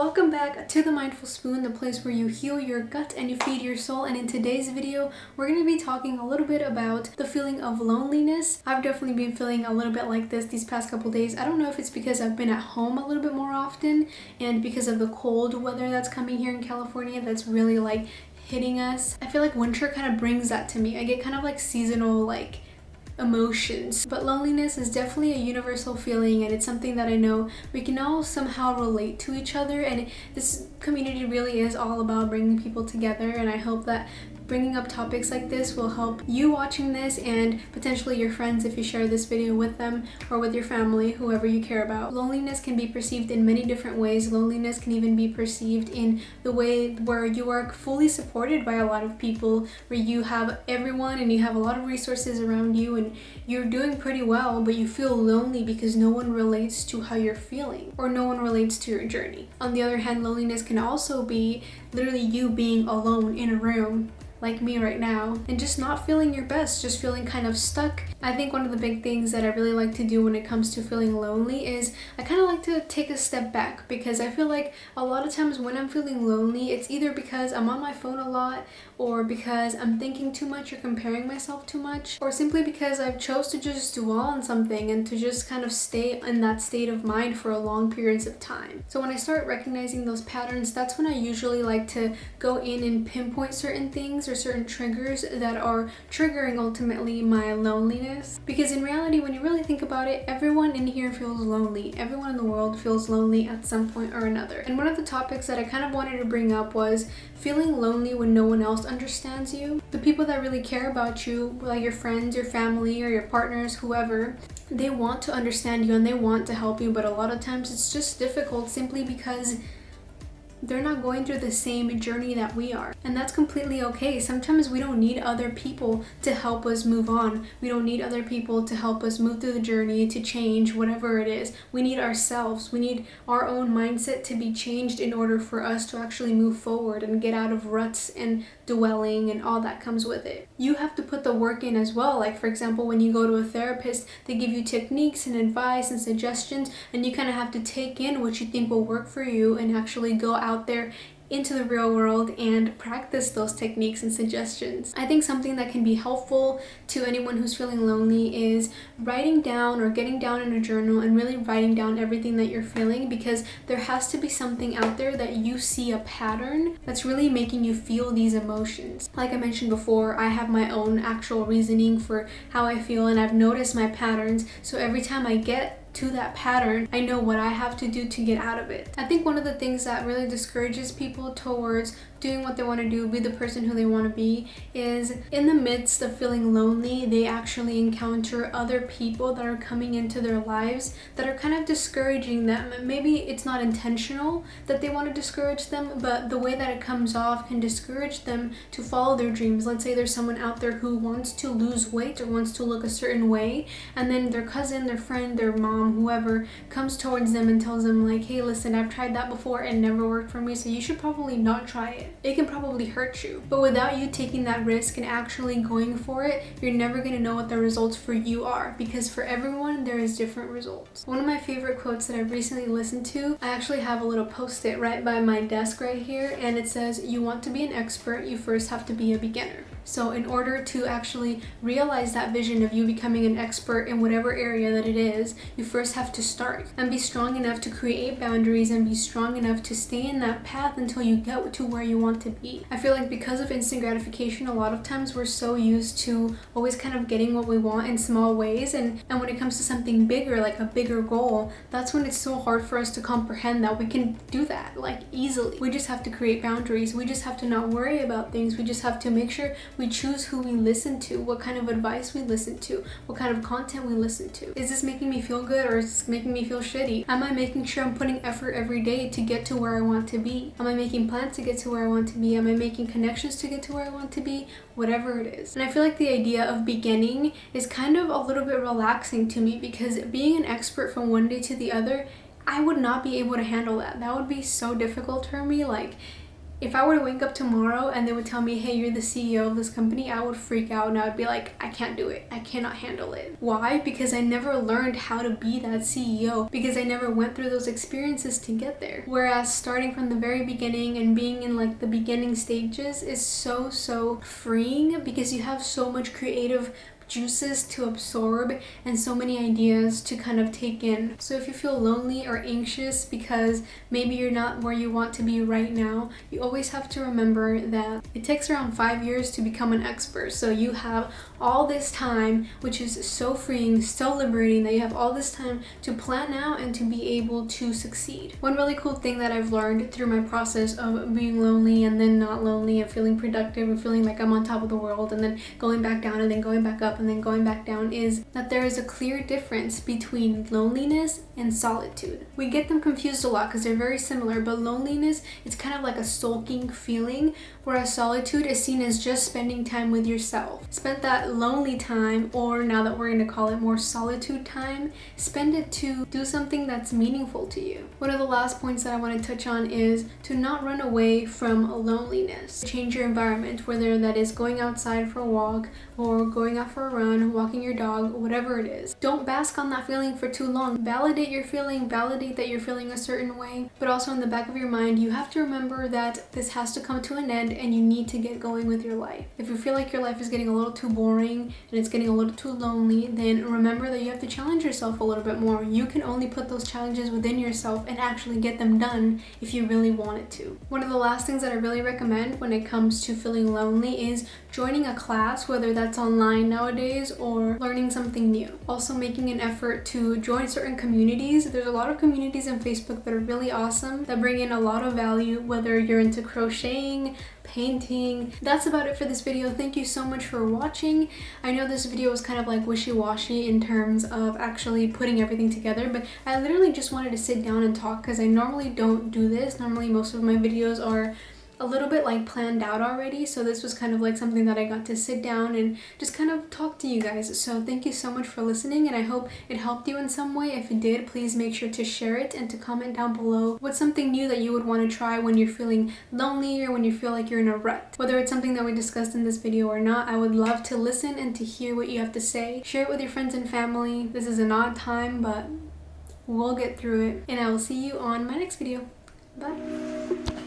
Welcome back to the Mindful Spoon, the place where you heal your gut and you feed your soul. And in today's video, we're going to be talking a little bit about the feeling of loneliness. I've definitely been feeling a little bit like this these past couple days. I don't know if it's because I've been at home a little bit more often and because of the cold weather that's coming here in California that's really like hitting us. I feel like winter kind of brings that to me. I get kind of like seasonal emotions. But loneliness is definitely a universal feeling, and it's something that I know we can all somehow relate to each other, and this community really is all about bringing people together, and I hope that bringing up topics like this will help you watching this and potentially your friends if you share this video with them or with your family, whoever you care about. Loneliness can be perceived in many different ways. Loneliness can even be perceived in the way where you are fully supported by a lot of people, where you have everyone and you have a lot of resources around you and you're doing pretty well, but you feel lonely because no one relates to how you're feeling or no one relates to your journey. On the other hand, loneliness can also be literally you being alone in a room like me right now and just not feeling your best, just feeling kind of stuck. I think one of the big things that I really like to do when it comes to feeling lonely is I kind of like to take a step back, because I feel like a lot of times when I'm feeling lonely, it's either because I'm on my phone a lot, or because I'm thinking too much or comparing myself too much, or simply because I've chose to just dwell on something and to just kind of stay in that state of mind for a long periods of time. So when I start recognizing those patterns, that's when I usually like to go in and pinpoint certain things or certain triggers that are triggering ultimately my loneliness. Because in reality, when you really think about it, everyone in here feels lonely. Everyone in the world feels lonely at some point or another. And one of the topics that I kind of wanted to bring up was feeling lonely when no one else understands you. The people that really care about you, like your friends, your family, or your partners, whoever, they want to understand you and they want to help you, but a lot of times it's just difficult simply because they're not going through the same journey that we are. And that's completely okay. Sometimes we don't need other people to help us move on. We don't need other people to help us move through the journey, to change whatever it is. We need ourselves. We need our own mindset to be changed in order for us to actually move forward and get out of ruts and dwelling and all that comes with it. You have to put the work in as well. Like for example, when you go to a therapist, they give you techniques and advice and suggestions, and you kind of have to take in what you think will work for you and actually go out there into the real world and practice those techniques and suggestions. I think something that can be helpful to anyone who's feeling lonely is writing down or getting down in a journal and really writing down everything that you're feeling, because there has to be something out there that you see a pattern that's really making you feel these emotions. Like I mentioned before, I have my own actual reasoning for how I feel and I've noticed my patterns, so every time I get to that pattern, I know what I have to do to get out of it. I think one of the things that really discourages people towards doing what they want to do, be the person who they want to be, is in the midst of feeling lonely, they actually encounter other people that are coming into their lives that are kind of discouraging them. Maybe it's not intentional that they want to discourage them, but the way that it comes off can discourage them to follow their dreams. Let's say there's someone out there who wants to lose weight or wants to look a certain way, and then their cousin, their friend, their mom, whoever comes towards them and tells them like, hey, listen, I've tried that before and never worked for me, so you should probably not try it. It can probably hurt you. But without you taking that risk and actually going for it, you're never going to know what the results for you are, because for everyone there is different results. One of my favorite quotes that I've recently listened to, I actually have a little post-it right by my desk right here, and it says, you want to be an expert, you first have to be a beginner. So in order to actually realize that vision of you becoming an expert in whatever area that it is, you first have to start and be strong enough to create boundaries and be strong enough to stay in that path until you get to where you want to be. I feel like because of instant gratification, a lot of times we're so used to always kind of getting what we want in small ways, and when it comes to something bigger, like a bigger goal, that's when it's so hard for us to comprehend that we can do that like easily. We just have to create boundaries. We just have to not worry about things. We just have to make sure we choose who we listen to, what kind of advice we listen to, what kind of content we listen to. Is this making me feel good or is this making me feel shitty? Am I making sure I'm putting effort every day to get to where I want to be? Am I making plans to get to where I want to be? Am I making connections to get to where I want to be? Whatever it is. And I feel like the idea of beginning is kind of a little bit relaxing to me, because being an expert from one day to the other, I would not be able to handle that. That would be so difficult for me. Like, If I were to wake up tomorrow and they would tell me, hey, you're the CEO of this company, I would freak out and I would be like, I can't do it. I cannot handle it. Why? Because I never learned how to be that CEO, because I never went through those experiences to get there. Whereas starting from the very beginning and being in like the beginning stages is so freeing, because you have so much creative juices to absorb and so many ideas to kind of take in. So if you feel lonely or anxious because maybe you're not where you want to be right now, you always have to remember that it takes around 5 years to become an expert. So you have all this time, which is so freeing, so liberating, that you have all this time to plan out and to be able to succeed. One really cool thing that I've learned through my process of being lonely and then not lonely and feeling productive and feeling like I'm on top of the world and then going back down and then going back up and then going back down is that there is a clear difference between loneliness and solitude. We get them confused a lot because they're very similar, but loneliness, it's kind of like a sulking feeling, whereas solitude is seen as just spending time with yourself. Spend that lonely time, or now that we're going to call it more solitude time, spend it to do something that's meaningful to you. One of the last points that I want to touch on is to not run away from loneliness. Change your environment, whether that is going outside for a walk or going out for a run, walking your dog, whatever it is. Don't bask on that feeling for too long. Validate your feeling, validate that you're feeling a certain way, but also in the back of your mind, you have to remember that this has to come to an end and you need to get going with your life. If you feel like your life is getting a little too boring and it's getting a little too lonely, then remember that you have to challenge yourself a little bit more. You can only put those challenges within yourself and actually get them done if you really wanted to. One of the last things that I really recommend when it comes to feeling lonely is joining a class, whether that's online nowadays or learning something new. Also making an effort to join certain communities. There's a lot of communities on Facebook that are really awesome, that bring in a lot of value, whether you're into crocheting, painting. That's about it for this video. Thank you so much for watching. I know this video was kind of like wishy-washy in terms of actually putting everything together, but I literally just wanted to sit down and talk because I normally don't do this. Normally most of my videos are a little bit like planned out already, so this was kind of like something that I got to sit down and just kind of talk to you guys. So thank you so much for listening, and I hope it helped you in some way. If it did, please make sure to share it and to comment down below what's something new that you would want to try when you're feeling lonely or when you feel like you're in a rut. Whether it's something that we discussed in this video or not, I would love to listen and to hear what you have to say. Share it with your friends and family. This is an odd time, but we'll get through it, and I will see you on my next video. Bye.